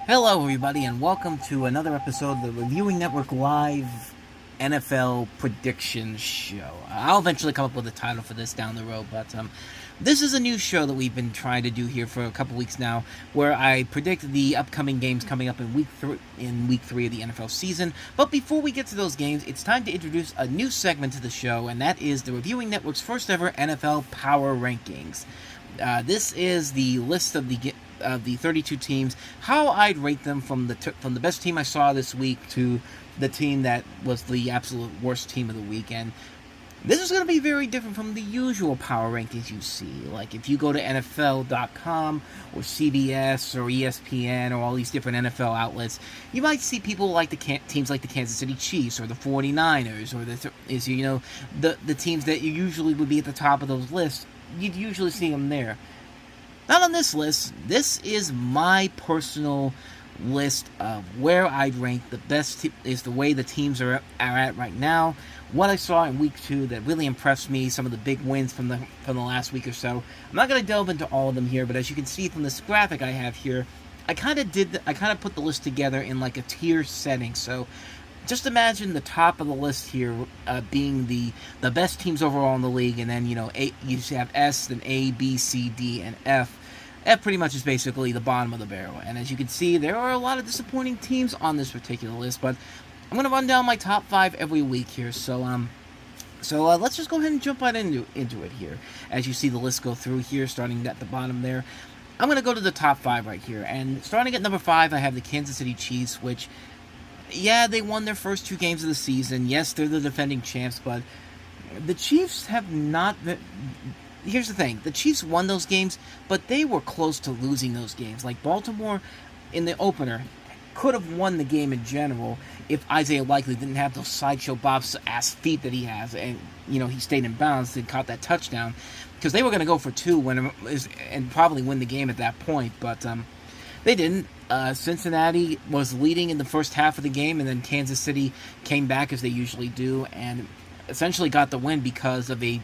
Hello, everybody, and welcome to another episode of the Reviewing Network Live NFL Prediction Show. I'll eventually come up with a title for this down the road, but this is a new show that we've been trying to do here for a couple weeks now, where I predict the upcoming games coming up in week three of the NFL season. But before we get to those games, it's time to introduce a new segment to the show, and that is the Reviewing Network's first ever NFL Power Rankings. This is the list of the 32 teams, how I'd rate them from the best team I saw this week to the team that was the absolute worst team of the week. And this is going to be very different from the usual power rankings you see. Like if you go to NFL.com or CBS or ESPN or all these different NFL outlets, you might see people like teams like the Kansas City Chiefs or the 49ers or the teams that you usually would be at the top of those lists. You'd usually see them there. Not on this list. This is my personal list of where I'd rank the best is the way the teams are at right now. What I saw in week 2 that really impressed me, some of the big wins from the last week or so. I'm not going to delve into all of them here, but as you can see from this graphic I have here, I kind of put the list together in like a tier setting. So just imagine the top of the list here being the best teams overall in the league, and then you have S, then A, B, C, D, and F. F pretty much is basically the bottom of the barrel. And as you can see, there are a lot of disappointing teams on this particular list, but I'm going to run down my top 5 every week here. So let's just go ahead and jump right into it here. As you see the list go through here, starting at the bottom there. I'm going to go to the top 5 right here. And starting at number 5, I have the Kansas City Chiefs, which, yeah, they won their first 2 games of the season. Yes, they're the defending champs, but the Chiefs have not been... Here's the thing. The Chiefs won those games, but they were close to losing those games. Like Baltimore in the opener could have won the game in general if Isaiah Likely didn't have those sideshow Bob's-ass feet that he has, and, he stayed in bounds and caught that touchdown, because they were going to go for 2 and probably win the game at that point, but they didn't. Cincinnati was leading in the first half of the game, and then Kansas City came back as they usually do, and essentially got the win because of a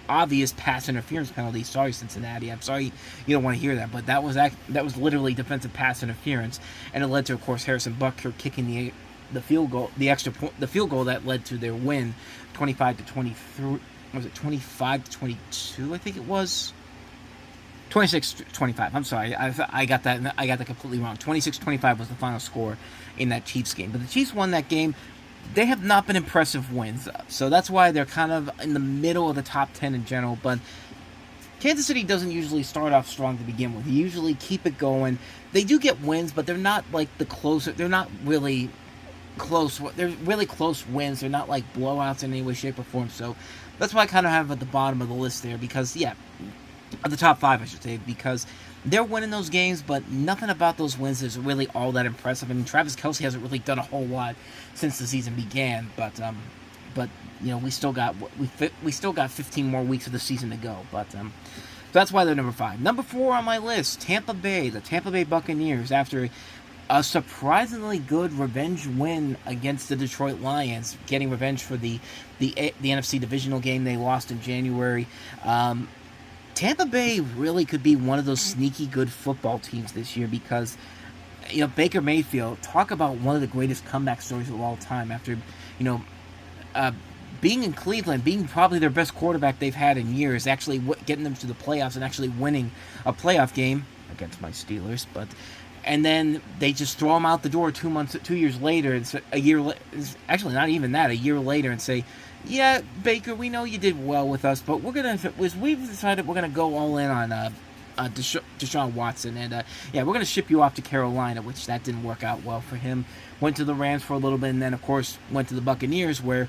obvious pass interference penalty. Sorry, Cincinnati. I'm sorry you don't want to hear that, but that was literally defensive pass interference, and it led to, of course, Harrison Butker kicking the field goal, the field goal that led to their win, 25-23. Was it 25-22? I think it was 26-25. I'm sorry, I got that completely wrong. 26-25 was the final score in that Chiefs game, but the Chiefs won that game. They have not been impressive wins, so that's why they're kind of in the middle of the top 10 in general, but Kansas City doesn't usually start off strong to begin with. They usually keep it going. They do get wins, but they're not like they're not really close. They're really close wins. They're not like blowouts in any way, shape, or form, so that's why I kind of have at the bottom of the list there, because, yeah, of the top 5, I should say, because they're winning those games, but nothing about those wins is really all that impressive. I mean, Travis Kelce hasn't really done a whole lot since the season began, but we still got 15 more weeks of the season to go. But so that's why they're number 5. Number 4 on my list, Tampa Bay, the Tampa Bay Buccaneers, after a surprisingly good revenge win against the Detroit Lions, getting revenge for the NFC divisional game they lost in January. Tampa Bay really could be one of those sneaky good football teams this year, because Baker Mayfield, talk about one of the greatest comeback stories of all time, after being in Cleveland, being probably their best quarterback they've had in years, actually getting them to the playoffs and actually winning a playoff game against my Steelers, and then they just throw him out the door 2 years later, a year later, and say, yeah, Baker, we know you did well with us, but we've decided we're gonna go all in on Deshaun Watson, and we're gonna ship you off to Carolina, which that didn't work out well for him. Went to the Rams for a little bit, and then of course went to the Buccaneers, where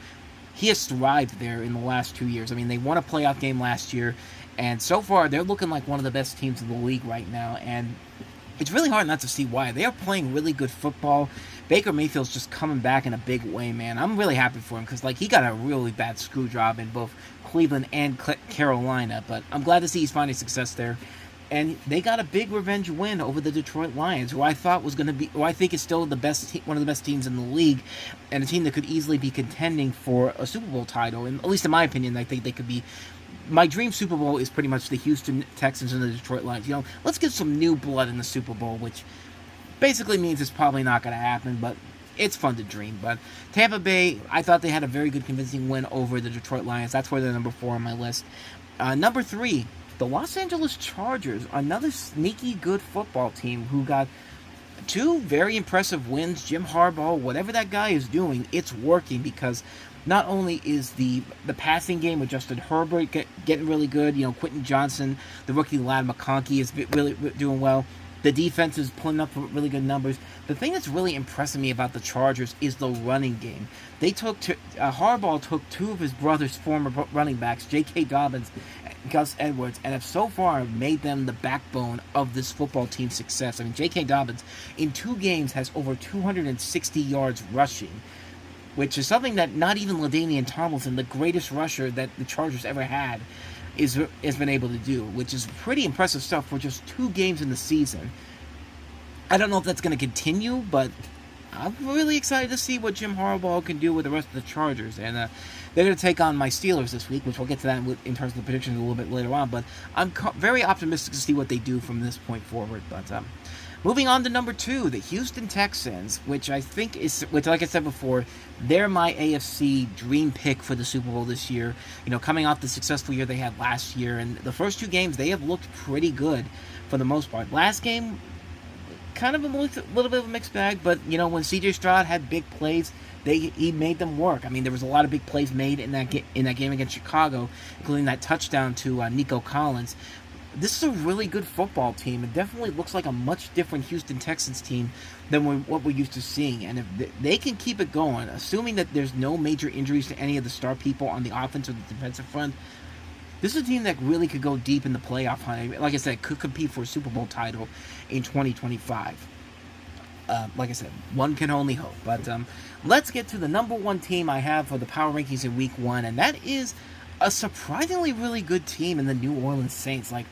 he has thrived there in the last 2 years. I mean, they won a playoff game last year, and so far they're looking like one of the best teams in the league right now, and it's really hard not to see why. They are playing really good football. Baker Mayfield's just coming back in a big way, man. I'm really happy for him, because he got a really bad screw job in both Cleveland and Carolina, but I'm glad to see he's finding success there. And they got a big revenge win over the Detroit Lions, who I think is still one of the best teams in the league, and a team that could easily be contending for a Super Bowl title. And at least in my opinion, I think they could be my dream Super Bowl is pretty much the Houston Texans and the Detroit Lions. You know, let's get some new blood in the Super Bowl, which basically means it's probably not going to happen, but it's fun to dream. But Tampa Bay, I thought they had a very good convincing win over the Detroit Lions. That's why they're number 4 on my list. Number 3, the Los Angeles Chargers, another sneaky good football team who got 2 very impressive wins. Jim Harbaugh, whatever that guy is doing, it's working, because not only is the passing game with Justin Herbert getting really good, Quentin Johnson, the rookie Ladd McConkey is really doing well. The defense is pulling up really good numbers. The thing that's really impressing me about the Chargers is the running game. Harbaugh took 2 of his brother's former running backs, J.K. Dobbins and Gus Edwards, and have so far made them the backbone of this football team's success. I mean, J.K. Dobbins, in 2 games, has over 260 yards rushing, which is something that not even LaDainian Tomlinson, the greatest rusher that the Chargers ever had, has been able to do, which is pretty impressive stuff for just 2 games in the season. I don't know if that's going to continue, but I'm really excited to see what Jim Harbaugh can do with the rest of the Chargers. And they're going to take on my Steelers this week, which we'll get to that in terms of the predictions a little bit later on. But I'm very optimistic to see what they do from this point forward. But moving on to number 2, the Houston Texans, which I think which, like I said before, they're my AFC dream pick for the Super Bowl this year. Coming off the successful year they had last year, and the first 2 games, they have looked pretty good for the most part. Last game, kind of a little bit of a mixed bag, but, when C.J. Stroud had big plays, he made them work. I mean, there was a lot of big plays made in that game against Chicago, including that touchdown to Nico Collins. This is a really good football team. It definitely looks like a much different Houston Texans team than what we're used to seeing. And if they can keep it going, assuming that there's no major injuries to any of the star people on the offense or the defensive front, this is a team that really could go deep in the playoff hunt. Like I said, could compete for a Super Bowl title in 2025. Like I said, one can only hope. But let's get to the number 1 team I have for the power rankings in Week 1, and that is a surprisingly really good team in the New Orleans Saints. Like,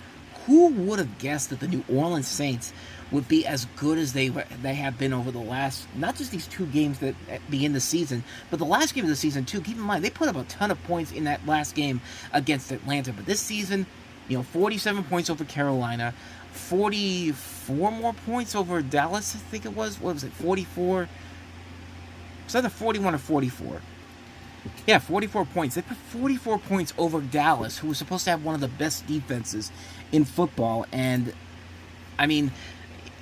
who would have guessed that the New Orleans Saints would be as good as they have been over the last, not just these 2 games that begin the season, but the last game of the season too. Keep in mind, they put up a ton of points in that last game against Atlanta, but this season, 47 points over Carolina, 44 more points over Dallas, I think it was. What was it, 44? It's either 41 or 44. Yeah, 44 points. They put 44 points over Dallas, who was supposed to have one of the best defenses in football. And, I mean,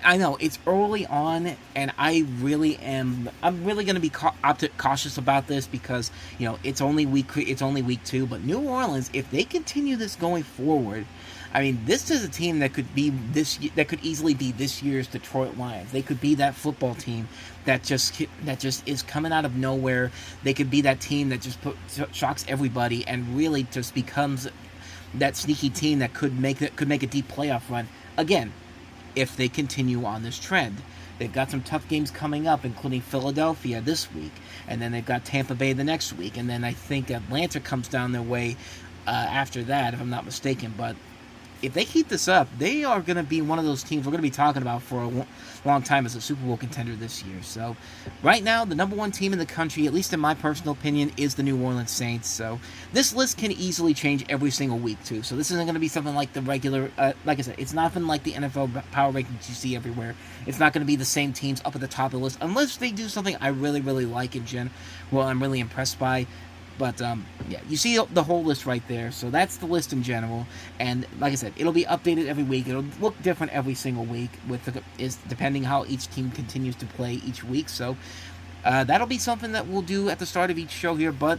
I know it's early on, and I'm really going to be cautious about this because, it's only week 2. But New Orleans, if they continue this going forward, I mean, this is a team that could easily be this year's Detroit Lions. They could be that football team that just is coming out of nowhere. They could be that team that just shocks everybody and really just becomes that sneaky team that could make a deep playoff run again if they continue on this trend. They've got some tough games coming up, including Philadelphia this week, and then they've got Tampa Bay the next week, and then I think Atlanta comes down their way after that, if I'm not mistaken. But if they keep this up, they are going to be one of those teams we're going to be talking about for a long time as a Super Bowl contender this year. So, right now, the number 1 team in the country, at least in my personal opinion, is the New Orleans Saints. So, this list can easily change every single week, too. So, this isn't going to be something like the regular, like I said, it's nothing like the NFL power rankings you see everywhere. It's not going to be the same teams up at the top of the list, unless they do something I really, really like I'm really impressed by. But, yeah, you see the whole list right there. So that's the list in general. And like I said, it'll be updated every week. It'll look different every single week depending how each team continues to play each week. So that'll be something that we'll do at the start of each show here. But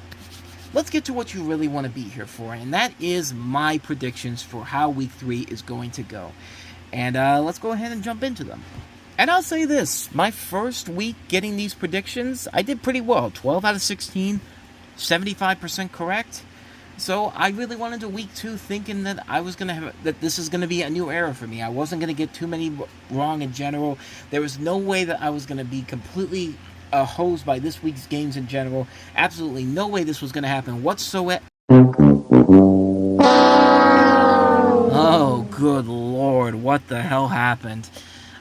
let's get to what you really want to be here for. And that is my predictions for how Week 3 is going to go. And let's go ahead and jump into them. And I'll say this. My first week getting these predictions, I did pretty well. 12 out of 16. 75% correct. So I really went into Week 2 thinking that that this is going to be a new era for me. I wasn't going to get too many wrong in general. There was no way that I was going to be completely hosed by this week's games in general. Absolutely no way this was going to happen whatsoever. Oh, good Lord, what the hell happened?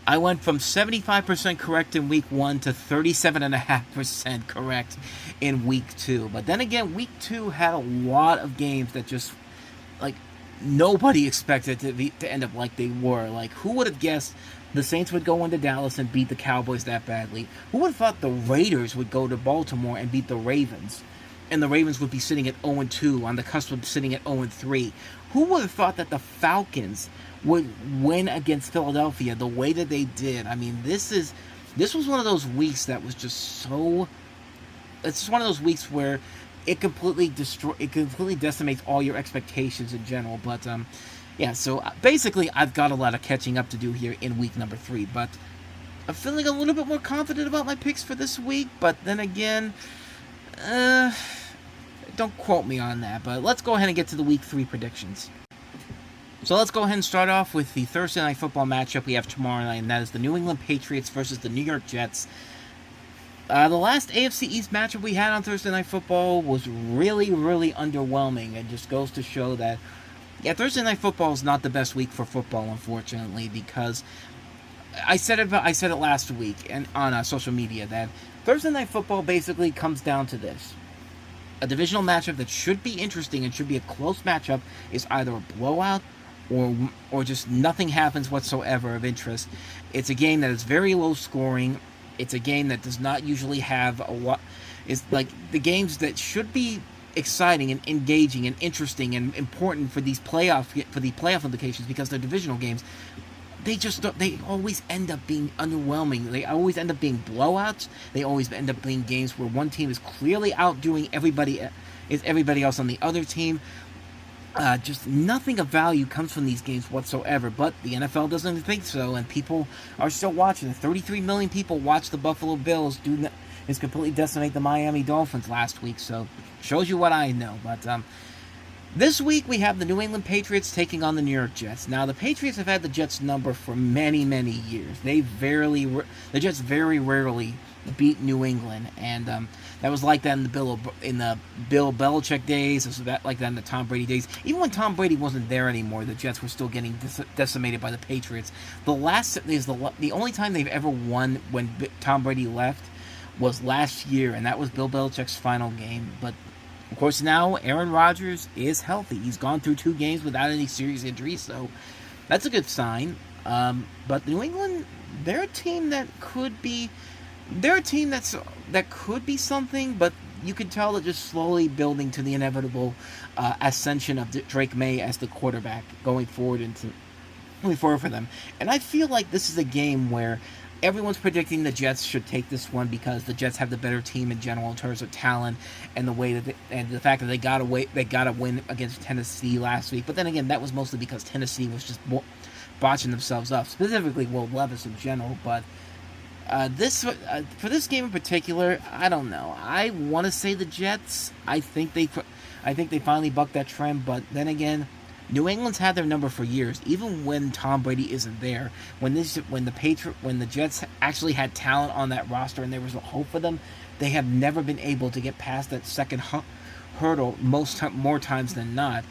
I went from 75% correct in Week 1 to 37.5% correct in Week 2. But then again, Week 2 had a lot of games that just, nobody expected to end up like they were. Like, who would have guessed the Saints would go into Dallas and beat the Cowboys that badly? Who would have thought the Raiders would go to Baltimore and beat the Ravens? And the Ravens would be sitting at 0-2, on the cusp of sitting at 0-3. Who would have thought that the Falcons would win against Philadelphia the way that they did? I mean, this was one of those weeks that was just so... It's just one of those weeks where it completely decimates all your expectations in general. But yeah, so basically I've got a lot of catching up to do here in week number 3, but I'm feeling a little bit more confident about my picks for this week. But then again, don't quote me on that, but let's go ahead and get to the week 3 predictions. So let's go ahead and start off with the Thursday Night Football matchup we have tomorrow night, and that is the New England Patriots versus the New York Jets. The last AFC East matchup we had on Thursday Night Football was really, really underwhelming. It just goes to show that, yeah, Thursday Night Football is not the best week for football, unfortunately, because I said it last week and on social media that Thursday Night Football basically comes down to this. A divisional matchup that should be interesting and should be a close matchup is either a blowout or just nothing happens whatsoever of interest. It's a game that is very low scoring. It's a game that does not usually have a lot. It's like the games that should be exciting and engaging and interesting and important for the playoff implications, because they're divisional games. They always end up being underwhelming. They always end up being blowouts. They always end up being games where one team is clearly outdoing everybody else on the other team. Just nothing of value comes from these games whatsoever, but the NFL doesn't think so, and people are still watching. 33 million people watched the Buffalo Bills completely decimate the Miami Dolphins last week, so shows you what I know. But this week we have the New England Patriots taking on the New York Jets. Now, the Patriots have had the Jets' number for many, many years. The Jets very rarely beat New England, and that was like that in the Bill Belichick days. It was like that in the Tom Brady days. Even when Tom Brady wasn't there anymore, the Jets were still getting decimated by the Patriots. The only time they've ever won when Tom Brady left was last year, and that was Bill Belichick's final game. But of course, now Aaron Rodgers is healthy. He's gone through 2 games without any serious injuries, so that's a good sign. But New England, they're a team that could be something, but you could tell they're just slowly building to the inevitable ascension of Drake May as the quarterback going forward for them. And I feel like this is a game where everyone's predicting the Jets should take this one because the Jets have the better team in general in terms of talent and the fact that they got a win against Tennessee last week. But then again, that was mostly because Tennessee was just botching themselves up, specifically Will Levis in general. But for this game in particular, I don't know. I want to say the Jets. I think they finally bucked that trend. But then again, New England's had their number for years, even when Tom Brady isn't there. When the Jets actually had talent on that roster and there was a hope for them, they have never been able to get past that second hurdle more times than not.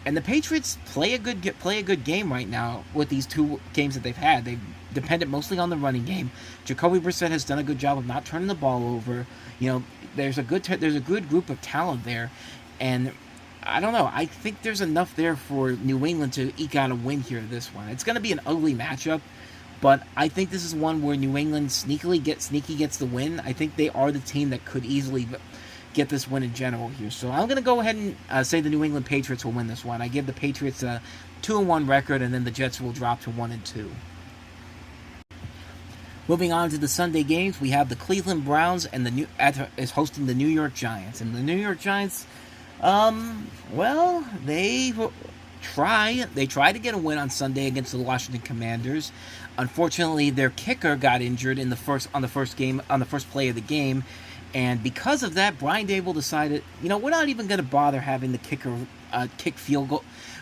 And the Patriots play a good game right now with these 2 games that they've had. They've depended mostly on the running game. Jacoby Brissett has done a good job of not turning the ball over. You know, there's a good group of talent there, and I don't know. I think there's enough there for New England to eke out a win here. This one, it's going to be an ugly matchup, but I think this is one where New England sneaky gets the win. I think they are the team that could easily get this win in general here. So I'm going to go ahead and say the New England Patriots will win this one. I give the Patriots a 2-1 record, and then the Jets will drop to 1-2. Moving on to the Sunday games, we have the Cleveland Browns and is hosting the New York Giants. And the New York Giants, they tried to get a win on Sunday against the Washington Commanders. Unfortunately, their kicker got injured on the first play of the game. And because of that, Brian Daboll decided, we're not even going to bother having the kicker kick field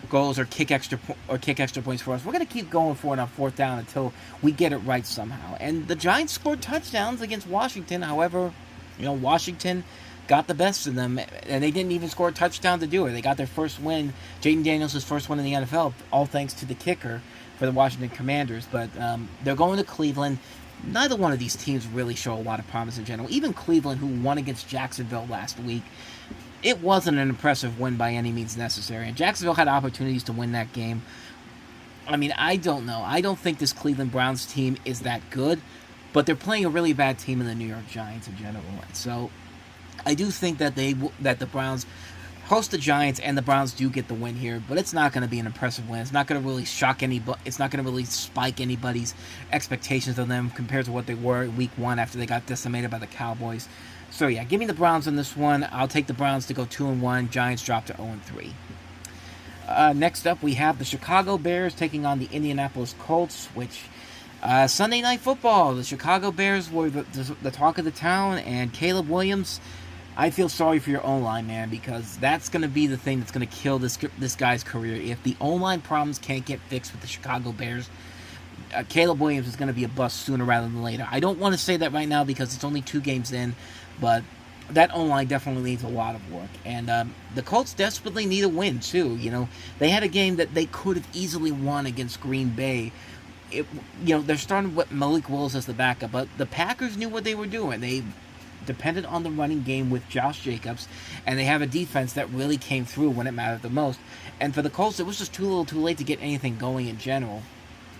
goals or kick extra points for us. We're going to keep going for it on 4th down until we get it right somehow. And the Giants scored touchdowns against Washington. However, Washington got the best of them, and they didn't even score a touchdown to do it. They got their first win, Jaden Daniels' first win in the NFL, all thanks to the kicker for the Washington Commanders. But they're going to Cleveland. Neither one of these teams really show a lot of promise in general. Even Cleveland, who won against Jacksonville last week, it wasn't an impressive win by any means necessary. And Jacksonville had opportunities to win that game. I mean, I don't know. I don't think this Cleveland Browns team is that good, but they're playing a really bad team in the New York Giants in general. So I do think that the Browns host the Giants, and the Browns do get the win here, but it's not going to be an impressive win. It's not going to really shock anybody. It's not going to really spike anybody's expectations of them compared to what they were week 1 after they got decimated by the Cowboys. So yeah, give me the Browns on this one. I'll take the Browns to go 2-1. Giants drop to 0-3. Next up, we have the Chicago Bears taking on the Indianapolis Colts, which Sunday Night Football. The Chicago Bears were the talk of the town, and Caleb Williams, I feel sorry for your O-line, man, because that's going to be the thing that's going to kill this guy's career. If the O-line problems can't get fixed with the Chicago Bears, Caleb Williams is going to be a bust sooner rather than later. I don't want to say that right now because it's only 2 games in, but that O-line definitely needs a lot of work. And the Colts desperately need a win, too. You know, they had a game that they could have easily won against Green Bay. They're starting with Malik Willis as the backup, but the Packers knew what they were doing. They depended on the running game with Josh Jacobs, and they have a defense that really came through when it mattered the most. And for the Colts, it was just too little too late to get anything going in general.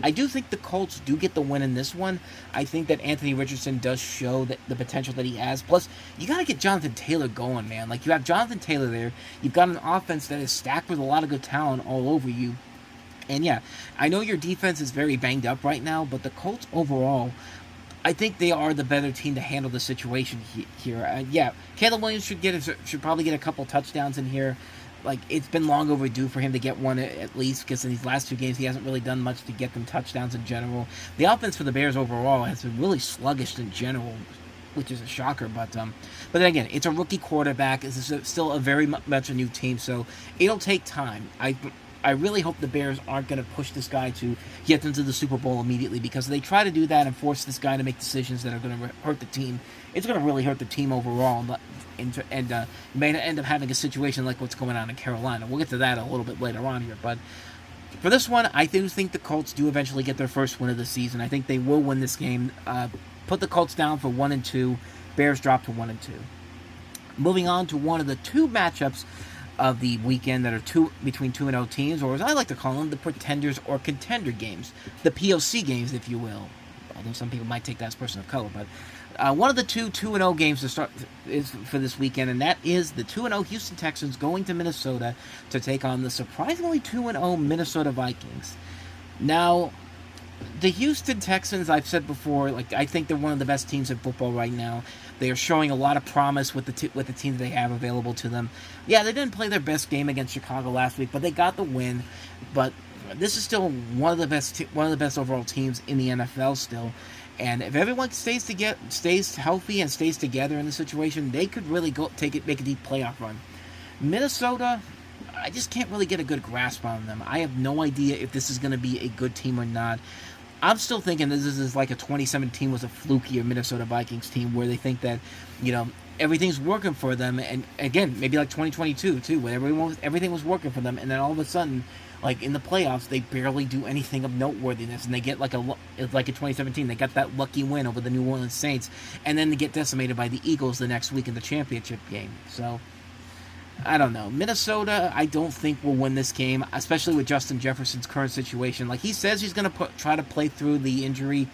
I do think the Colts do get the win in this one. I think that Anthony Richardson does show that the potential that he has. Plus, you got to get Jonathan Taylor going, man. Like, you have Jonathan Taylor there. You've got an offense that is stacked with a lot of good talent all over you. And yeah, I know your defense is very banged up right now, but the Colts overall, I think they are the better team to handle the situation here. Yeah, Caleb Williams should probably get a couple touchdowns in here. Like, it's been long overdue for him to get one at least, because in these last 2 games he hasn't really done much to get them touchdowns in general. The offense for the Bears overall has been really sluggish in general, which is a shocker. But then again, it's a rookie quarterback. This is still a very much a new team, so it'll take time. I really hope the Bears aren't going to push this guy to get them to the Super Bowl immediately, because if they try to do that and force this guy to make decisions that are going to hurt the team, it's going to really hurt the team overall, and may end up having a situation like what's going on in Carolina. We'll get to that a little bit later on here, but for this one, I do think the Colts do eventually get their first win of the season. I think they will win this game. Put the Colts down for 1-2. Bears drop to 1-2. Moving on to one of the 2 matchups of the weekend that are between 2-0 teams, or as I like to call them, the pretenders or contender games, the POC games, if you will. Although some people might take that as person of color, but one of the 2-0 games to start is for this weekend, and that is the 2-0 Houston Texans going to Minnesota to take on the surprisingly 2-0 Minnesota Vikings. Now, the Houston Texans, I've said before, like, I think they're one of the best teams in football right now. They are showing a lot of promise with the team that they have available to them. Yeah, they didn't play their best game against Chicago last week, but they got the win. But this is still one of the best overall teams in the NFL still. And if everyone stays healthy and stays together in the situation, they could really make a deep playoff run. Minnesota, I just can't really get a good grasp on them. I have no idea if this is going to be a good team or not. I'm still thinking this is like a 2017 was a flukier Minnesota Vikings team where they think that, everything's working for them. And again, maybe like 2022 too, where everything was working for them. And then all of a sudden, like in the playoffs, they barely do anything of noteworthiness. And they get like in 2017, they got that lucky win over the New Orleans Saints. And then they get decimated by the Eagles the next week in the championship game. So, I don't know. Minnesota, I don't think will win this game, especially with Justin Jefferson's current situation. Like, he says he's going to try to play through the injury,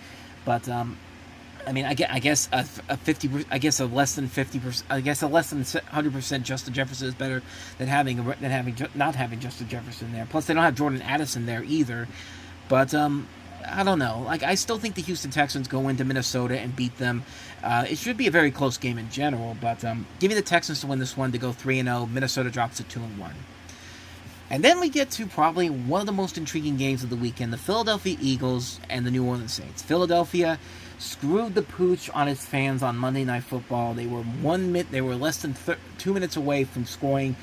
but I guess a 50%, I guess a less than 50%, I guess a less than 100% Justin Jefferson is better than not having Justin Jefferson there. Plus, they don't have Jordan Addison there either. But I don't know. Like, I still think the Houston Texans go into Minnesota and beat them. It should be a very close game in general, but give me the Texans to win this one to go 3-0. Minnesota drops to 2-1. And then we get to probably one of the most intriguing games of the weekend, the Philadelphia Eagles and the New Orleans Saints. Philadelphia screwed the pooch on its fans on Monday Night Football. They were less than 2 minutes away from scoring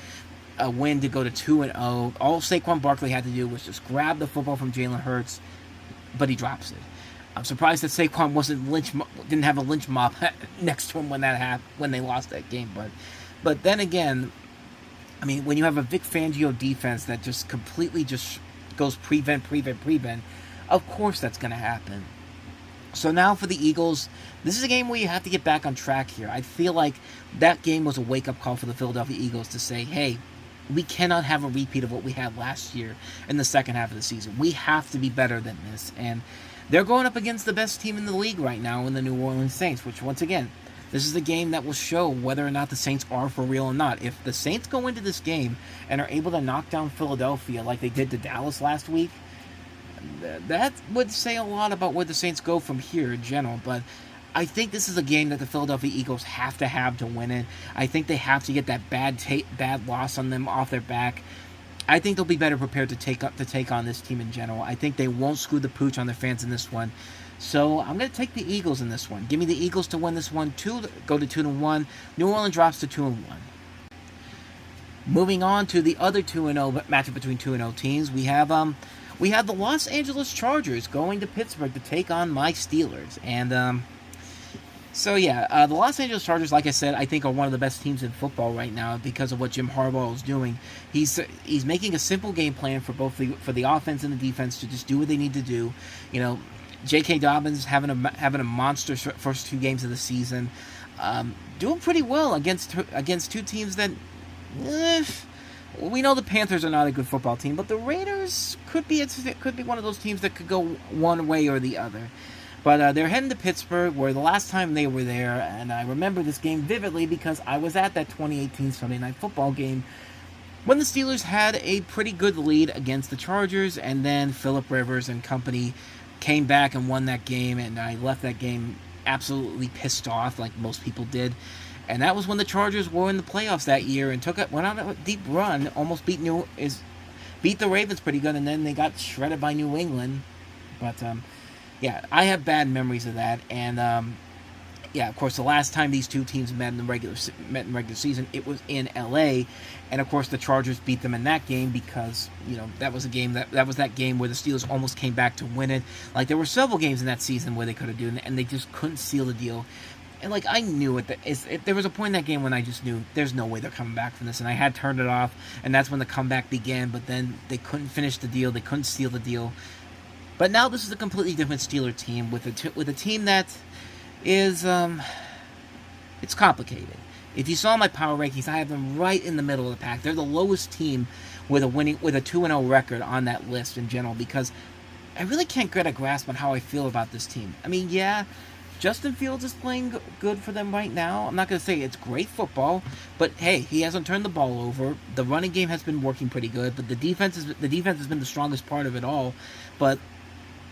a win to go to 2-0. All Saquon Barkley had to do was just grab the football from Jalen Hurts, but he drops it. I'm surprised that Saquon didn't have a lynch mob next to him when that happened, when they lost that game. But then again, I mean, when you have a Vic Fangio defense that just completely just goes prevent, of course that's going to happen. So now for the Eagles, this is a game where you have to get back on track here. I feel like that game was a wake-up call for the Philadelphia Eagles to say, hey, we cannot have a repeat of what we had last year in the second half of the season. We have to be better than this. And they're going up against the best team in the league right now in the New Orleans Saints, which, once again, this is the game that will show whether or not the Saints are for real or not. If the Saints go into this game and are able to knock down Philadelphia like they did to Dallas last week, that would say a lot about where the Saints go from here in general. But I think this is a game that the Philadelphia Eagles have to win it. I think they have to get that bad loss on them off their back. I think they'll be better prepared to take on this team in general. I think they won't screw the pooch on their fans in this one. So I'm going to take the Eagles in this one. Give me the Eagles to win this one, go to 2-1. New Orleans drops to 2-1. Moving on to the other 2-0 matchup between 2-0 teams, we have the Los Angeles Chargers going to Pittsburgh to take on my Steelers. And the Los Angeles Chargers, like I said, I think are one of the best teams in football right now because of what Jim Harbaugh is doing. He's making a simple game plan for both for the offense and the defense to just do what they need to do. You know, J.K. Dobbins having a monster first 2 games of the season, doing pretty well against two teams that. We know the Panthers are not a good football team, but the Raiders could be one of those teams that could go one way or the other. But they're heading to Pittsburgh, where the last time they were there, and I remember this game vividly because I was at that 2018 Sunday Night Football game when the Steelers had a pretty good lead against the Chargers, and then Phillip Rivers and company came back and won that game, and I left that game absolutely pissed off, like most people did. And that was when the Chargers were in the playoffs that year and went on a deep run, almost beat the Ravens pretty good, and then they got shredded by New England. But I have bad memories of that. And of course, the last time these two teams met in the regular season, it was in LA, and of course the Chargers beat them in that game because that was a game that was that game where the Steelers almost came back to win it. Like there were several games in that season where they could have done it, and they just couldn't seal the deal. And like I knew it. There was a point in that game when I just knew there's no way they're coming back from this, and I had turned it off, and that's when the comeback began. But then they couldn't finish the deal. They couldn't seal the deal. But now this is a completely different Steeler team with a team that is it's complicated. If you saw my power rankings, I have them right in the middle of the pack. They're the lowest team with a 2-0 record on that list in general because I really can't get a grasp on how I feel about this team. I mean, yeah. Justin Fields is playing good for them right now. I'm not going to say it's great football, but hey, he hasn't turned the ball over. The running game has been working pretty good, but the defense has been the strongest part of it all. But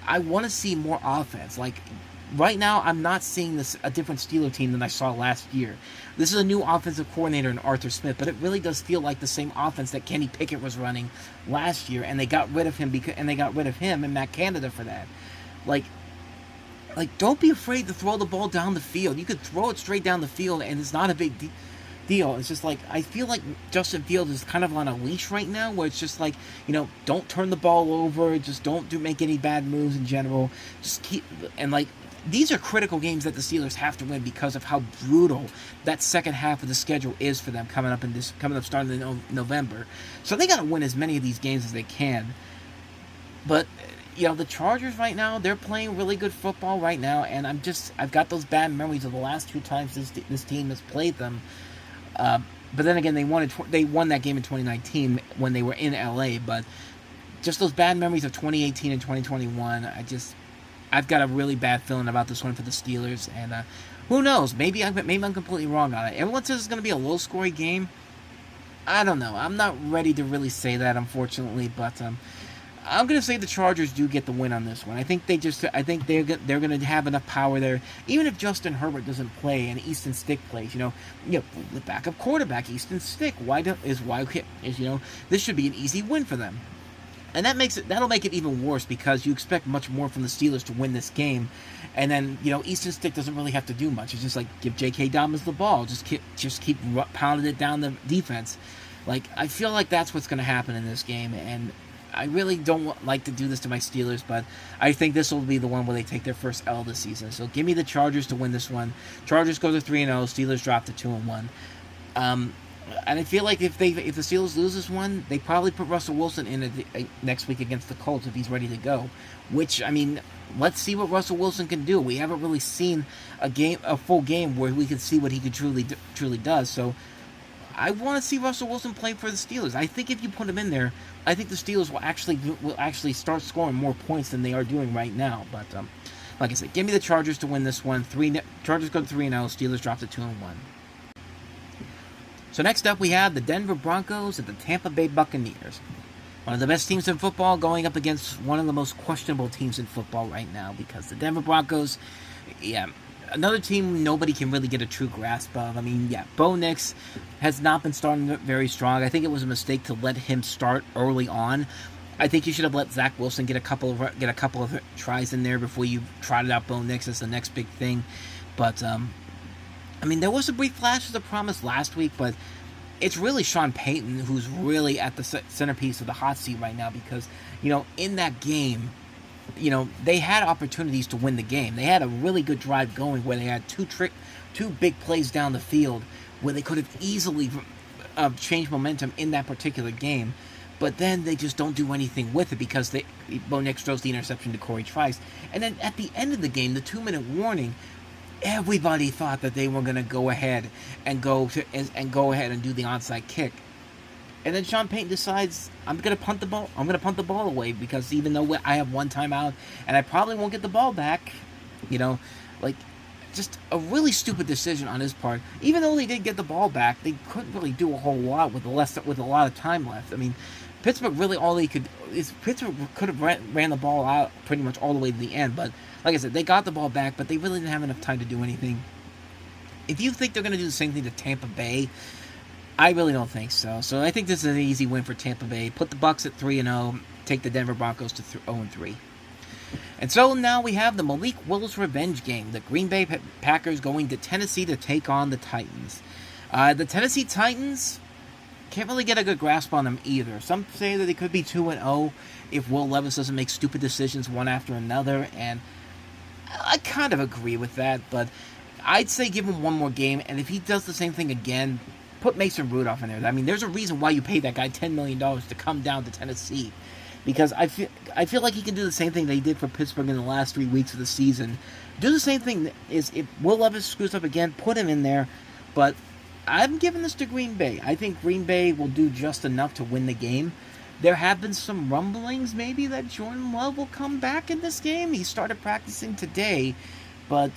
I want to see more offense. Like right now, I'm not seeing a different Steeler team than I saw last year. This is a new offensive coordinator in Arthur Smith, but it really does feel like the same offense that Kenny Pickett was running last year, and they got rid of him and Matt Canada for that. Like, don't be afraid to throw the ball down the field. You could throw it straight down the field, and it's not a big deal. It's just like, I feel like Justin Fields is kind of on a leash right now, where it's just like, don't turn the ball over. Just don't make any bad moves in general. Just keep, and like, these are critical games that the Steelers have to win because of how brutal that second half of the schedule is for them coming up starting in November. So they got to win as many of these games as they can. But the Chargers right now, they're playing really good football right now, and I've got those bad memories of the last 2 times this team has played them. But then again, they won that game in 2019 when they were in LA, but just those bad memories of 2018 and 2021, I've got a really bad feeling about this one for the Steelers, and who knows, maybe I'm completely wrong on it. Everyone says it's going to be a low-scoring game. I don't know. I'm not ready to really say that, unfortunately, but I'm going to say the Chargers do get the win on this one. I think they're going to have enough power there. Even if Justin Herbert doesn't play and Easton Stick plays, the backup quarterback, Easton Stick, this should be an easy win for them. And that'll make it even worse because you expect much more from the Steelers to win this game. And then, Easton Stick doesn't really have to do much. It's just like give J.K. Dobbins the ball. Just keep pounding it down the defense. Like, I feel like that's what's going to happen in this game, and I really don't like to do this to my Steelers, but I think this will be the one where they take their first L this season. So give me the Chargers to win this one. Chargers go to 3-0. Steelers drop to 2-1. And I feel like if the Steelers lose this one, they probably put Russell Wilson in next week against the Colts if he's ready to go. Which, I mean, let's see what Russell Wilson can do. We haven't really seen a full game where we can see what he could truly does. So I want to see Russell Wilson play for the Steelers. I think if you put him in there, I think the Steelers will actually start scoring more points than they are doing right now. But like I said, give me the Chargers to win this one. Chargers go to 3-0. Steelers drop to 2-1. So next up, we have the Denver Broncos and the Tampa Bay Buccaneers. One of the best teams in football going up against one of the most questionable teams in football right now, because the Denver Broncos, another team nobody can really get a true grasp of. I mean, Bo Nix has not been starting very strong. I think it was a mistake to let him start early on. I think you should have let Zach Wilson get a couple of tries in there before you trotted out Bo Nix as the next big thing. But I mean, there was a brief flashes of promise last week, but it's really Sean Payton who's really at the centerpiece of the hot seat right now, because, in that game, they had opportunities to win the game. They had a really good drive going where they had two big plays down the field where they could have easily changed momentum in that particular game. But then they just don't do anything with it because Bo Nix throws the interception to Corey Trice. And then at the end of the game, the 2-minute warning, everybody thought that they were going to go ahead and do the onside kick. And then Sean Payton decides, I'm going to punt the ball away, because even though I have one timeout and I probably won't get the ball back, just a really stupid decision on his part. Even though they did get the ball back, they couldn't really do a whole lot with a lot of time left. I mean, Pittsburgh could have ran the ball out pretty much all the way to the end, but like I said, they got the ball back, but they really didn't have enough time to do anything. If you think they're going to do the same thing to Tampa Bay, I really don't think so. So I think this is an easy win for Tampa Bay. Put the Bucs at 3-0, take the Denver Broncos to 0-3. And so now we have the Malik Willis revenge game. The Green Bay Packers going to Tennessee to take on the Titans. The Tennessee Titans, can't really get a good grasp on them either. Some say that they could be 2-0 if Will Levis doesn't make stupid decisions one after another, and I kind of agree with that, but I'd say give him one more game, and if he does the same thing again, put Mason Rudolph in there. I mean, there's a reason why you paid that guy $10 million to come down to Tennessee, because I feel like he can do the same thing they did for Pittsburgh in the last 3 weeks of the season. Do the same thing. If Will Levis screws up again, put him in there, but I'm giving this to Green Bay. I think Green Bay will do just enough to win the game. There have been some rumblings maybe that Jordan Love will come back in this game. He started practicing today, but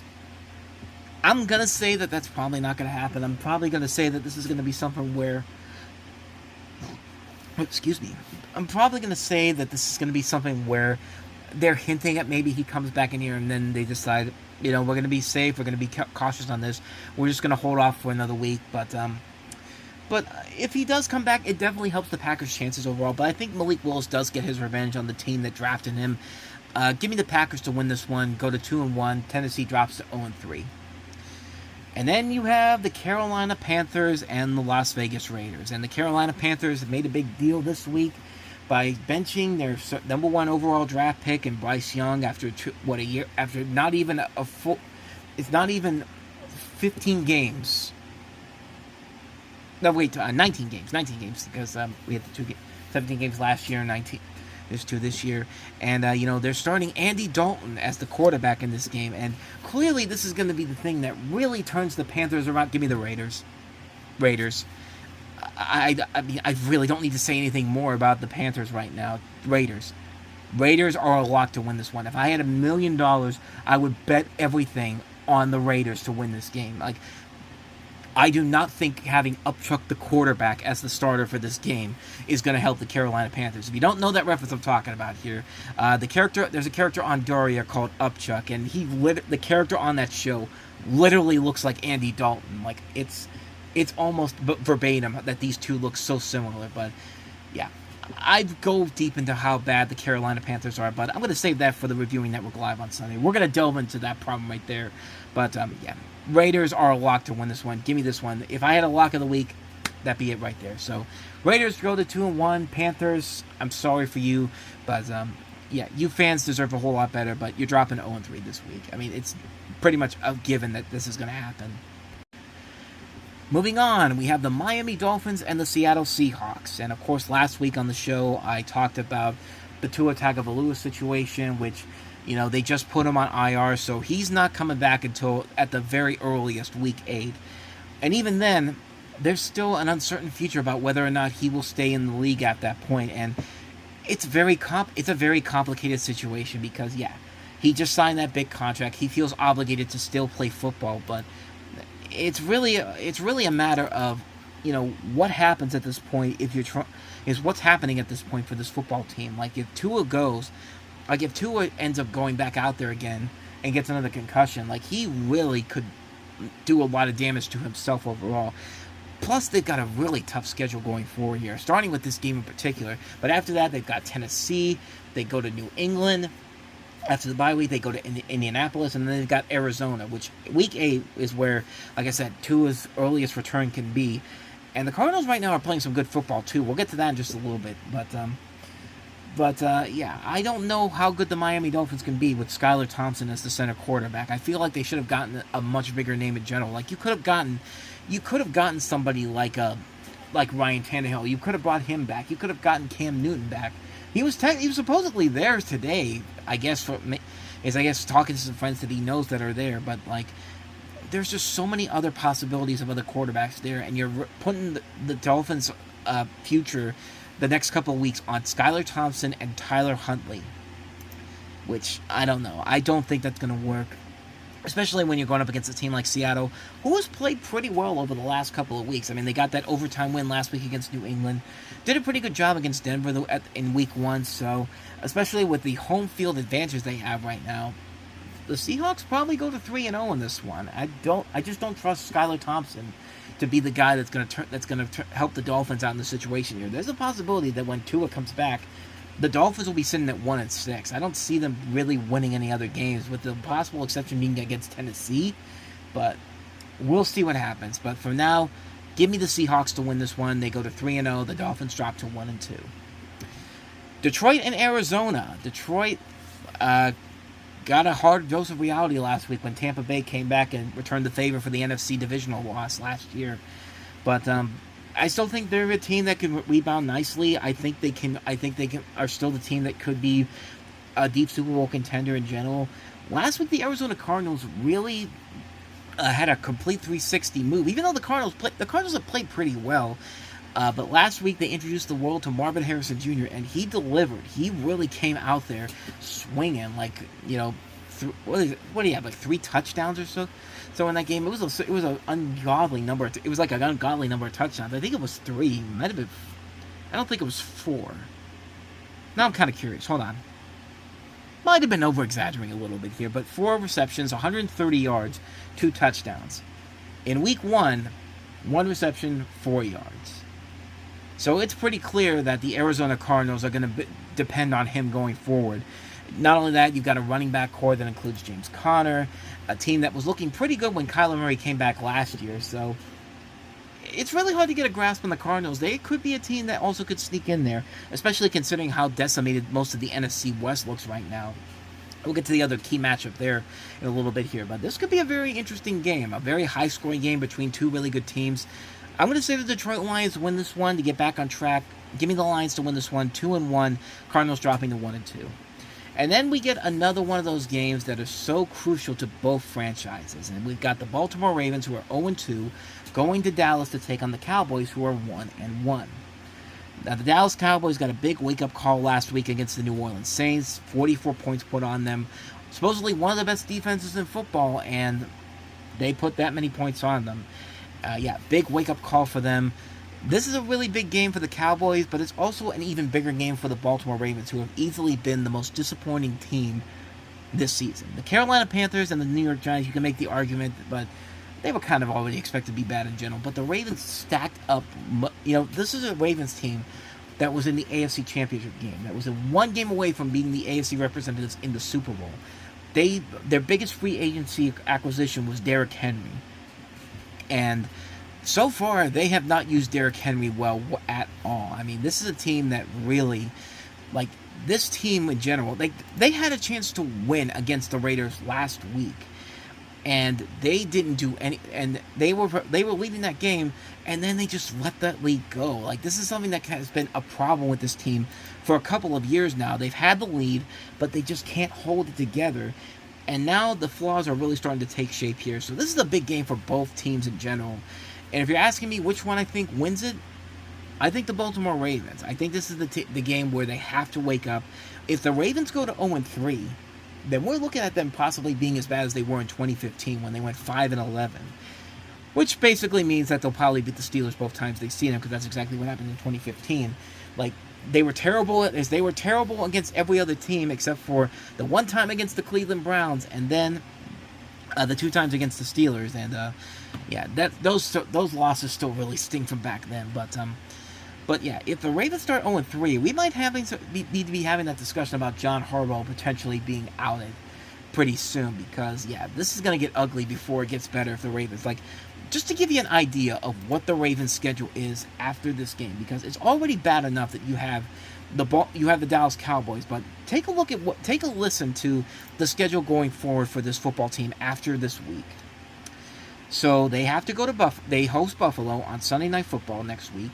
I'm going to say that that's probably not going to happen. I'm probably going to say that this is going to be something where... I'm probably going to say that this is going to be something where they're hinting at maybe he comes back in here and then they decide, we're going to be safe, we're going to be cautious on this, we're just going to hold off for another week. But if he does come back, it definitely helps the Packers' chances overall. But I think Malik Willis does get his revenge on the team that drafted him. Give me the Packers to win this one, go to 2-1, Tennessee drops to 0-3. And then you have the Carolina Panthers and the Las Vegas Raiders. And the Carolina Panthers have made a big deal this week by benching their number 1 overall draft pick in Bryce Young after a year, after not even it's not even 15 games. No, wait, 19 games, because we had 17 games last year, 19. There's 2 this year. And, they're starting Andy Dalton as the quarterback in this game. And clearly this is going to be the thing that really turns the Panthers around. Give me the Raiders. I mean, I really don't need to say anything more about the Panthers right now. Raiders are a lock to win this one. If I had $1 million, I would bet everything on the Raiders to win this game. I do not think having Upchuck the quarterback as the starter for this game is going to help the Carolina Panthers. If you don't know that reference I'm talking about here, there's a character on Daria called Upchuck, and the character on that show literally looks like Andy Dalton. It's almost verbatim that these two look so similar. But yeah, I'd go deep into how bad the Carolina Panthers are, but I'm going to save that for the Reviewing Network Live on Sunday. We're going to delve into that problem right there. But yeah, Raiders are a lock to win this one. Give me this one. If I had a lock of the week, that'd be it right there. So Raiders go to 2-1. Panthers, I'm sorry for you, but yeah, you fans deserve a whole lot better, but you're dropping 0-3 this week. I mean, it's pretty much a given that this is going to happen. Moving on, we have the Miami Dolphins and the Seattle Seahawks. And of course, last week on the show, I talked about the Tua Tagovailoa situation, which, they just put him on IR, so he's not coming back until at the very earliest, week 8. And even then, there's still an uncertain future about whether or not he will stay in the league at that point. And it's a very complicated situation because, he just signed that big contract. He feels obligated to still play football, but it's really a matter of what happens at this point is what's happening at this point for this football team. Like if Tua ends up going back out there again and gets another concussion, like he really could do a lot of damage to himself overall. Plus, they've got a really tough schedule going forward here, starting with this game in particular. But after that, they've got Tennessee, they go to New England. After the bye week, they go to Indianapolis, and then they've got Arizona, which week 8 is where, like I said, Tua's earliest return can be. And the Cardinals right now are playing some good football, too. We'll get to that in just a little bit. But I don't know how good the Miami Dolphins can be with Skylar Thompson as the center quarterback. I feel like they should have gotten a much bigger name in general. Like, you could have gotten somebody like Ryan Tannehill. You could have brought him back. You could have gotten Cam Newton back. He was supposedly there today, I guess, talking to some friends that he knows that are there, but, like, there's just so many other possibilities of other quarterbacks there, and you're putting the Dolphins' future the next couple of weeks on Skylar Thompson and Tyler Huntley, which, I don't know. I don't think that's going to work, especially when you're going up against a team like Seattle, who has played pretty well over the last couple of weeks. I mean, they got that overtime win last week against New England. Did a pretty good job against Denver in week 1, so especially with the home field advantage they have right now, the Seahawks probably go to 3-0 in this one. I just don't trust Skylar Thompson to be the guy that's going to help the Dolphins out in the situation here. There's a possibility that when Tua comes back, the Dolphins will be sitting at 1-6. I don't see them really winning any other games, with the possible exception being against Tennessee. But we'll see what happens. But for now, give me the Seahawks to win this one. They go to 3-0. The Dolphins drop to 1-2. Detroit and Arizona. Detroit got a hard dose of reality last week when Tampa Bay came back and returned the favor for the NFC divisional loss last year. But I still think they're a team that can rebound nicely. I think they are still the team that could be a deep Super Bowl contender in general. Last week, the Arizona Cardinals really had a complete 360 move. Even though the Cardinals have played pretty well, but last week they introduced the world to Marvin Harrison Jr. and he delivered. He really came out there swinging, what do you have, like 3 touchdowns or so? So in that game, it was an ungodly number. It was like an ungodly number of touchdowns. I think it was 3. Might have been. I don't think it was 4. Now I'm kind of curious. Hold on. Might have been over-exaggerating a little bit here, but 4 receptions, 130 yards, 2 touchdowns. In week 1, 1 reception, 4 yards. So it's pretty clear that the Arizona Cardinals are going to depend on him going forward. Not only that, you've got a running back core that includes James Conner, a team that was looking pretty good when Kyler Murray came back last year. So it's really hard to get a grasp on the Cardinals. They could be a team that also could sneak in there, especially considering how decimated most of the NFC West looks right now. We'll get to the other key matchup there in a little bit here, but this could be a very interesting game, a very high-scoring game between 2 really good teams. I'm going to say the Detroit Lions win this one to get back on track. Give me the Lions to win this one, 2-1, Cardinals dropping to 1-2. And then we get another one of those games that are so crucial to both franchises. And we've got the Baltimore Ravens, who are 0-2, going to Dallas to take on the Cowboys, who are 1-1. Now, the Dallas Cowboys got a big wake-up call last week against the New Orleans Saints. 44 points put on them. Supposedly one of the best defenses in football, and they put that many points on them. Big wake-up call for them. This is a really big game for the Cowboys, but it's also an even bigger game for the Baltimore Ravens, who have easily been the most disappointing team this season. The Carolina Panthers and the New York Giants, you can make the argument, but they were kind of already expected to be bad in general. But the Ravens stacked up. This is a Ravens team that was in the AFC Championship game. That was one game away from being the AFC representatives in the Super Bowl. Their biggest free agency acquisition was Derrick Henry. And so far, they have not used Derrick Henry well at all. I mean, this is a team that really, this team in general, they had a chance to win against the Raiders last week. and they didn't do any, and they were leading that game, and then they just let that lead go. Like, this is something that has been a problem with this team for a couple of years now. They've had the lead, but they just can't hold it together, and now the flaws are really starting to take shape here. So this is a big game for both teams in general. And if you're asking me which one I think wins it, I think the Baltimore Ravens. I think this is the game where they have to wake up. If the Ravens go to 0-3, then we're looking at them possibly being as bad as they were in 2015 when they went 5-11, which basically means that they'll probably beat the Steelers both times they see them, because that's exactly what happened in 2015. Like, they were terrible against every other team except for the one time against the Cleveland Browns, and then the 2 times against the Steelers. And yeah, those losses still really sting from back then. But yeah, if the Ravens start 0-3, we might need to be having that discussion about John Harbaugh potentially being outed pretty soon, because yeah, this is going to get ugly before it gets better if the Ravens, like, just to give you an idea of what the Ravens' schedule is after this game, because it's already bad enough that you have the Dallas Cowboys, but take a listen to the schedule going forward for this football team after this week. So they have to go to they host Buffalo on Sunday Night Football next week.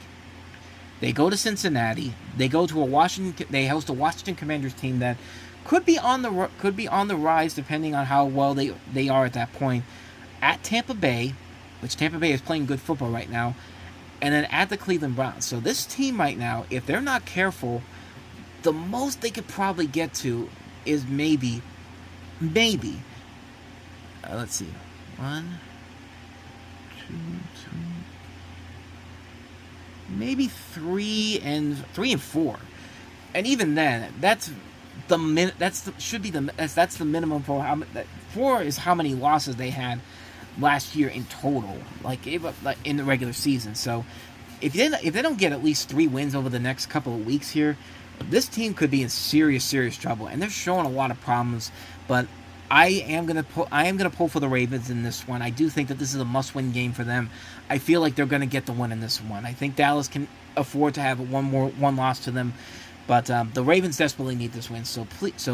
They go to Cincinnati. They go to They host a Washington Commanders team that could be on the rise depending on how well they are at that point. At Tampa Bay, which Tampa Bay is playing good football right now, and then at the Cleveland Browns. So this team right now, if they're not careful, the most they could probably get to is maybe, let's see, 1, 2, 3. Maybe 3 and 4, and even then, that's the minimum for how. 4 is how many losses they had last year in total, like in the regular season. So if they don't get at least 3 wins over the next couple of weeks here, this team could be in serious trouble, and they're showing a lot of problems. But I am gonna pull for the Ravens in this one. I do think that this is a must-win game for them. I feel like they're gonna get the win in this one. I think Dallas can afford to have one loss to them, but the Ravens desperately need this win. So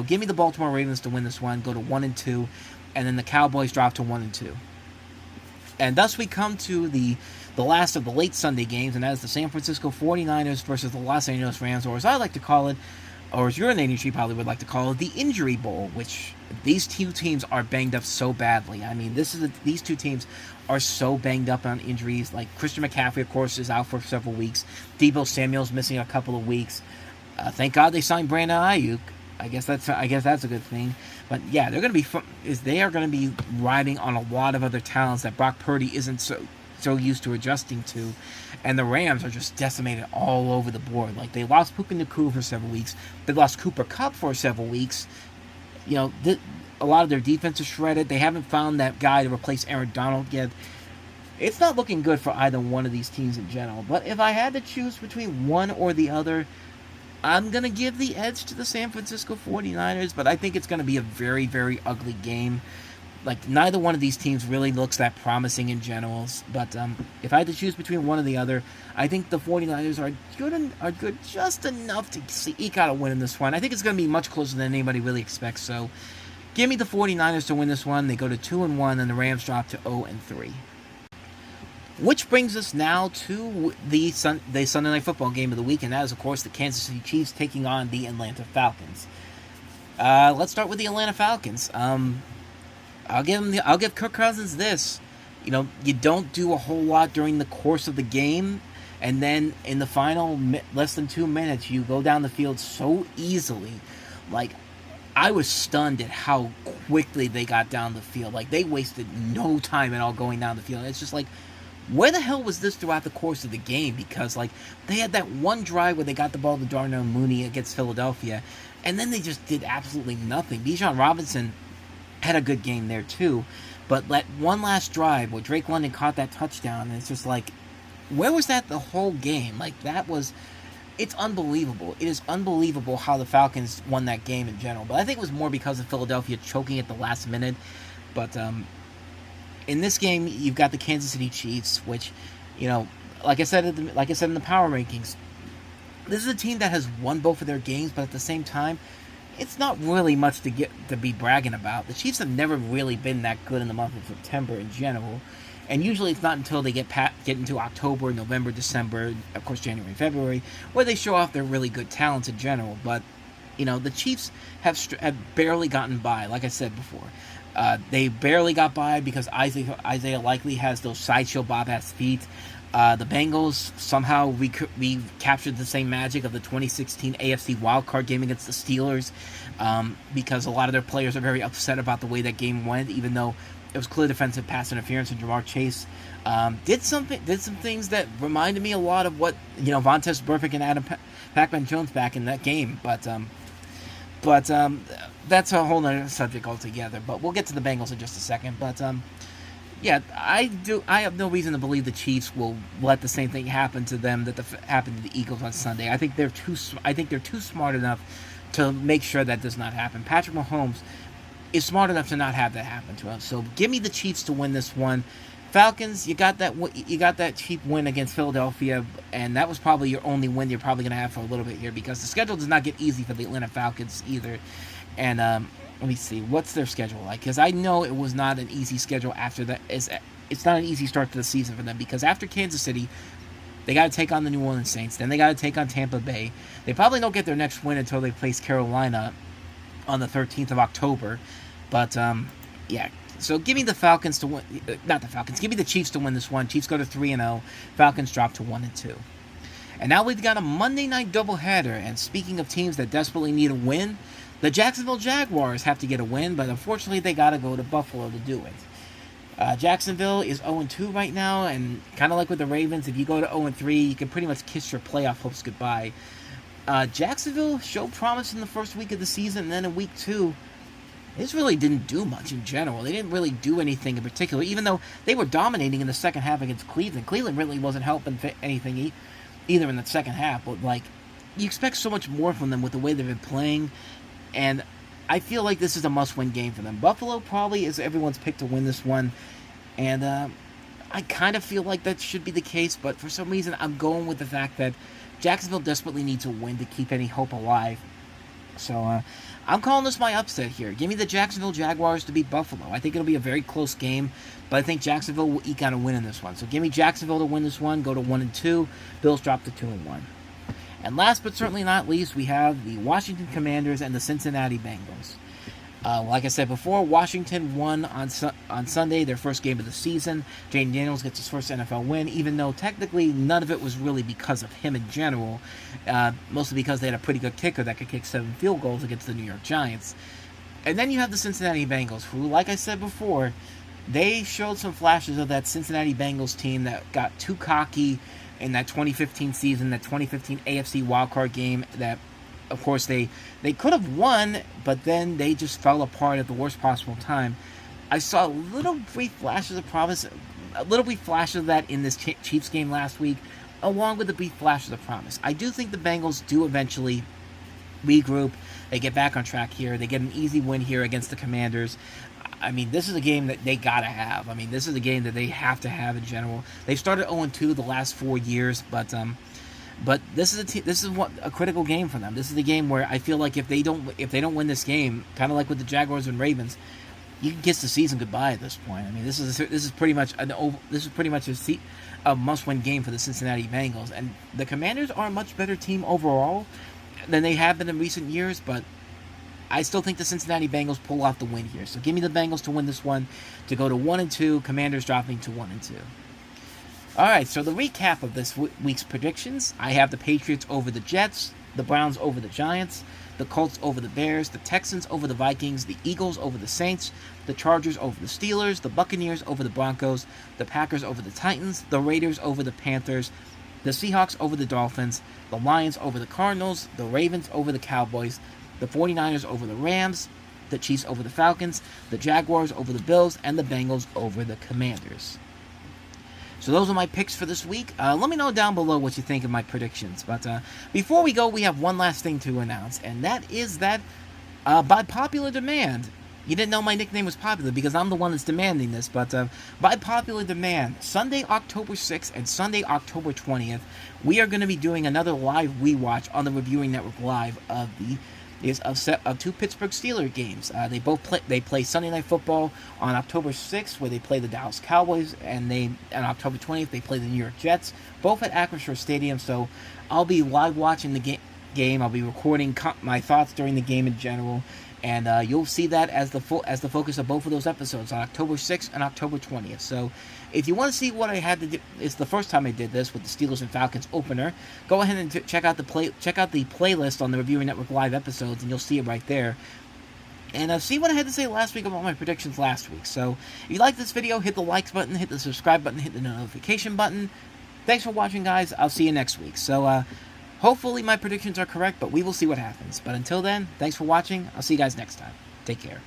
give me the Baltimore Ravens to win this one, go to 1-2, and then the Cowboys drop to 1-2. And thus we come to the last of the late Sunday games, and that is the San Francisco 49ers versus the Los Angeles Rams, or as I like to call it, or as your native tree probably would like to call it, the Injury Bowl, which these 2 teams are banged up so badly. I mean, these 2 teams are so banged up on injuries. Like, Christian McCaffrey, of course, is out for several weeks. Deebo Samuel's missing a couple of weeks. Thank God they signed Brandon Ayuk. I guess that's a good thing. But yeah, they are going to be riding on a lot of other talents that Brock Purdy isn't so used to adjusting to, and the Rams are just decimated all over the board. Like, they lost Puka Nacua for several weeks. They lost Cooper Kupp for several weeks. You know, a lot of their defense is shredded. They haven't found that guy to replace Aaron Donald yet. It's not looking good for either one of these teams in general. But if I had to choose between one or the other, I'm going to give the edge to the San Francisco 49ers, but I think it's going to be a very, very ugly game. Like, neither one of these teams really looks that promising in generals. But if I had to choose between one or the other, I think the 49ers are good just enough to eke out a win in this one. I think it's going to be much closer than anybody really expects. So give me the 49ers to win this one. They go to 2-1, and the Rams drop to 0-3. Which brings us now to the Sunday Night Football game of the week, and that is, of course, the Kansas City Chiefs taking on the Atlanta Falcons. Let's start with the Atlanta Falcons. I'll give Kirk Cousins this. You know, you don't do a whole lot during the course of the game, and then in the final less than 2 minutes, you go down the field so easily. Like, I was stunned at how quickly they got down the field. Like, they wasted no time at all going down the field. It's just like, where the hell was this throughout the course of the game? Because, like, they had that one drive where they got the ball to Darnell Mooney against Philadelphia, and then they just did absolutely nothing. Bijan Robinson had a good game there too, but that one last drive where Drake London caught that touchdown, and it's just like, where was that the whole game? Like, it's unbelievable. It is unbelievable how the Falcons won that game in general, but I think it was more because of Philadelphia choking at the last minute. But in this game, you've got the Kansas City Chiefs, which, you know, like I said in the power rankings, this is a team that has won both of their games, but at the same time, it's not really much to be bragging about. The Chiefs have never really been that good in the month of September in general, and usually it's not until they get into October, November, December, of course January, February, where they show off their really good talents in general. But the Chiefs have barely gotten by. Like I said before, they barely got by because Isaiah Likely has those sideshow Bob-ass feet. The Bengals somehow recaptured the same magic of the 2016 AFC wildcard game against the Steelers, because a lot of their players are very upset about the way that game went, even though it was clear defensive pass interference, and Jamar Chase did some things that reminded me a lot of what Vontaze Burfict and Adam Pac-Man Jones back in that game, but that's a whole other subject altogether. But we'll get to the Bengals in just a second. But yeah, I have no reason to believe the Chiefs will let the same thing happen to them that happened to the Eagles on Sunday. I think they're too smart enough to make sure that does not happen. Patrick Mahomes is smart enough to not have that happen to him. So give me the Chiefs to win this one. Falcons, you got that cheap win against Philadelphia, and that was probably your only win you're probably going to have for a little bit here, because the schedule does not get easy for the Atlanta Falcons either. And let me see, what's their schedule like? Because I know it was not an easy schedule after that. It's not an easy start to the season for them, because after Kansas City, they got to take on the New Orleans Saints. Then they got to take on Tampa Bay. They probably don't get their next win until they face Carolina on the 13th of October. But, yeah. So give me the Falcons to win. Not the Falcons. Give me the Chiefs to win this one. Chiefs go to 3-0. Falcons drop to 1-2. And now we've got a Monday night doubleheader. And speaking of teams that desperately need a win, the Jacksonville Jaguars have to get a win, but unfortunately they got to go to Buffalo to do it. Jacksonville is 0-2 right now, and kind of like with the Ravens, if you go to 0-3, you can pretty much kiss your playoff hopes goodbye. Jacksonville showed promise in the first week of the season, and then in week 2, they just really didn't do much in general. They didn't really do anything in particular, even though they were dominating in the second half against Cleveland. Cleveland really wasn't helping anything either in the second half, but you expect so much more from them with the way they've been playing, and I feel like this is a must-win game for them. Buffalo probably is everyone's pick to win this one, and I kind of feel like that should be the case, but for some reason I'm going with the fact that Jacksonville desperately needs a win to keep any hope alive. So I'm calling this my upset here. Give me the Jacksonville Jaguars to beat Buffalo. I think it'll be a very close game, but I think Jacksonville will eke out a win in this one. So give me Jacksonville to win this one, go to 1-2. Bills drop to 2-1. And last but certainly not least, we have the Washington Commanders and the Cincinnati Bengals. Like I said before, Washington won on Sunday, their first game of the season. Jayden Daniels gets his first NFL win, even though technically none of it was really because of him in general. Mostly because they had a pretty good kicker that could kick 7 field goals against the New York Giants. And then you have the Cincinnati Bengals, who, like I said before, they showed some flashes of that Cincinnati Bengals team that got too cocky in that 2015 season, that 2015 AFC wildcard game that, of course, they could have won, but then they just fell apart at the worst possible time. I saw little brief flashes of promise, of that in this Chiefs game last week, along with the brief flashes of promise. I do think the Bengals do eventually regroup. They get back on track here. They get an easy win here against the Commanders. I mean, this is a game that they gotta have. I mean, this is a game that they have to have in general. They've started 0-2 the last 4 years, but this is a critical game for them. This is the game where I feel like if they don't win this game, kind of like with the Jaguars and Ravens, you can kiss the season goodbye at this point. I mean, this is pretty much a must-win game for the Cincinnati Bengals, and the Commanders are a much better team overall than they have been in recent years, but I still think the Cincinnati Bengals pull off the win here. So give me the Bengals to win this one, to go to 1-2, Commanders dropping to 1-2. Alright, so the recap of this week's predictions. I have the Patriots over the Jets, the Browns over the Giants, the Colts over the Bears, the Texans over the Vikings, the Eagles over the Saints, the Chargers over the Steelers, the Buccaneers over the Broncos, the Packers over the Titans, the Raiders over the Panthers, the Seahawks over the Dolphins, the Lions over the Cardinals, the Ravens over the Cowboys, the 49ers over the Rams, the Chiefs over the Falcons, the Jaguars over the Bills, and the Bengals over the Commanders. So those are my picks for this week. Let me know down below what you think of my predictions. But before we go, we have one last thing to announce, and that is that by popular demand, you didn't know my nickname was popular because I'm the one that's demanding this, but by popular demand, Sunday, October 6th and Sunday, October 20th, we are going to be doing another live rewatch on the Reviewing Network Live of the is of two Pittsburgh Steelers games. They play Sunday Night Football on October 6th, where they play the Dallas Cowboys, and on October 20th they play the New York Jets, both at Acrisure Stadium. So I'll be live watching the game. I'll be recording my thoughts during the game in general, and you'll see that as the focus of both of those episodes on October 6th and October 20th. So if you want to see what I had to do, it's the first time I did this with the Steelers and Falcons opener. Go ahead and check out the playlist on the Reviewing Network Live episodes, and you'll see it right there. And see what I had to say last week about my predictions last week. So if you like this video, hit the likes button, hit the subscribe button, hit the notification button. Thanks for watching, guys. I'll see you next week. So hopefully my predictions are correct, but we will see what happens. But until then, thanks for watching. I'll see you guys next time. Take care.